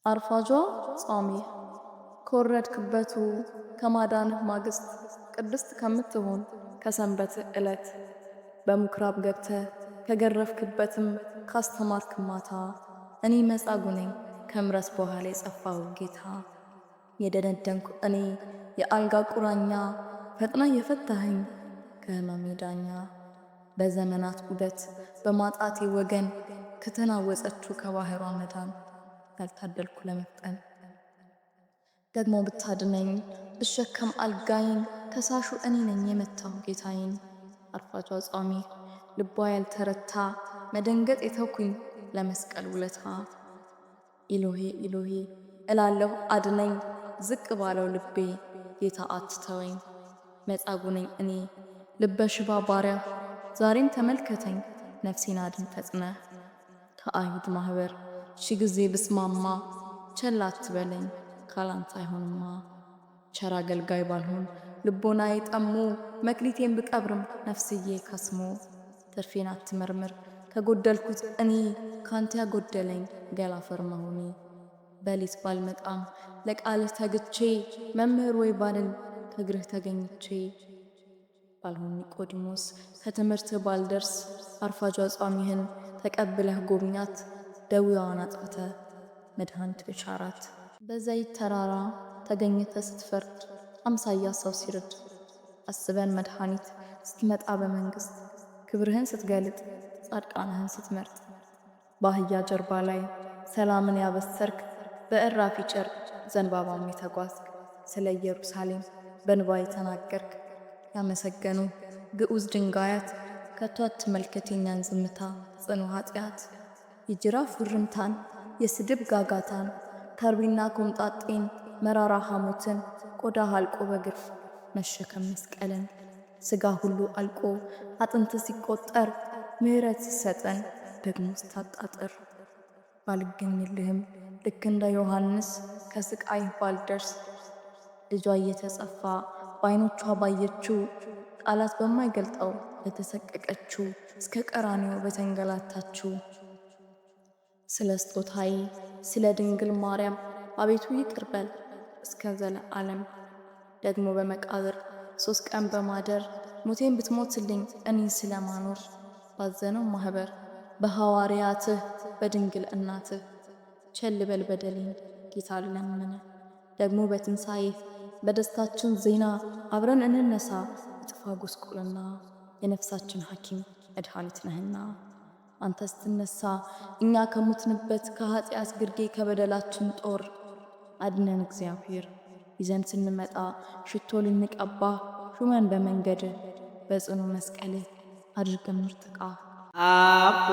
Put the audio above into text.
አርፋጇ ጾሜ ከወረድክበቱ ከማዳንህ ማግስት ቅድስት ከምትሆን ከሰንበት ዕለት በምኵራብ ገብተህ ከገረፍክበትም ካስተማርክ ማታ እኔ መጻጉዕ ነኝ ከምረስ በኋላ የጸፋው ጌታ የደነደንኩ እኔ የአልጋ ቁራኛ ፈጥና የፈታኸኝ ከሕመሜ ዳኛ በዘመናት ዑደት በማጣቴ ወገን ከተናወጸችው ከባሕሯ መዳን ያልታደልኩ ለመፍጠን ደግሞ ብታድነኝ ብሸከም አልጋዬን ከሳሹ እኔ ነኝ የመታሁ ጌታዬን። አርፋጇ ጾሜ ልቧ ያልተረታ መደንገጥ የተውኩኝ ለመስቀል ውለታ ኢሎሄ ኢሎሄ እላለሁ አድነኝ ዝቅ ባለው ልቤ ጌታ አትተወኝ። መጻጉዕ ነኝ እኔ ልበ ሽባ ባሪያ ዛሬም ተመልከተኝ ነፍሴን አድን ፈጥነህ። ከአይሁድ ማኅበር ሺ ጊዜ ብስማማ ቸል አትበለኝ ካላንተ አይሆንማ። ቸር አገልጋይ ባልሆን ልቦናዬ ጠሞ መክሊቴን ብቀብርም ነፍስዬ ከስሞ ትርፌን አትመርምር ከጎደልኩት እኔ ካንተ ያጎደለኝ ገላ አፈር መሆኔ። በሌት ባልመጣም ለቃልህ ተግቼ መምህር ወይ ባልል ከእግርህ ተገኝቼ ባልሆን ኒቆዲሞስ ከትምህርትህ ባልደርስ አርፋጇ ጾሜህን ተቀብለህ ጎብኛት ደዌዋን አጥፍተህ መድኃኒት ብቻራት። በዘይት ተራራ ተገኝተህ ስትፈርድ አምሳያ ሰው ሲርድ አስበን መድኃኒት ስትመጣ በመንግሥት ክብርህን ስትገልጥ ጻድቃንህን ስትመርጥ በአህያ ጀርባ ላይ ሰላምን ያበሰርክ በእራፊ ጨርቅ ዘንባባም የተጓዝክ ስለ ኢየሩሳሌም በንባ የተናገርክ ያመሰገኑ ግዑዝ ድንጋያት ከቶ አትመልከት የኛን ዝምታ ጽኑ ኃጢአት። የጅራፍ ውርምታን የስድብ ጋጋታን ከርቤና ኮምጣጤን መራራ ሐሞትን ቆዳህ አልቆ በግርፍ መሸከም መስቀልን ሥጋ ሁሉ አልቆ አጥንት ሲቆጠር ምሕረት ሲሰጠን ደግሞ ስታጣጥር ባልገኝልህም ልክ እንደ ዮሐንስ ከስቃይህ ባልደርስ ልጇ እየተጸፋ በዓይኖቿ ባየችው ቃላት በማይገልጠው በተሰቀቀችው እስከ ቀራንዮ በተንገላታችው ስለ ስጦታዬ ስለ ድንግል ማርያም አቤቱ ይቅር በል እስከ ዘለዓለም። ደግሞ በመቃብር 3 ቀን በማደር ሞቴን ብትሞትልኝ እኔን ስለማኖር ባዘነው ማኅበር በሐዋርያትህ በድንግል እናትህ ቸል በል በደሌን ጌታ ልለምንህ። ደግሞ በትንሣኤህ በደስታችን ዜና አብረን እንነሳ ይጥፋ ጉስቁልና የነፍሳችን ሐኪም መድኃኒት ነህና። አንተ ስትነሣ እኛ ከሞትንበት ከኀጢአት ግርጌ ከበደላችን ጦር አድነን እግዚአብሔር። ይዘን ስንመጣ ሽቶ ልንቀባ ሹመን በመንገድ በጽኑ መስቀልህ አድርገን ምርጥቃ አቦ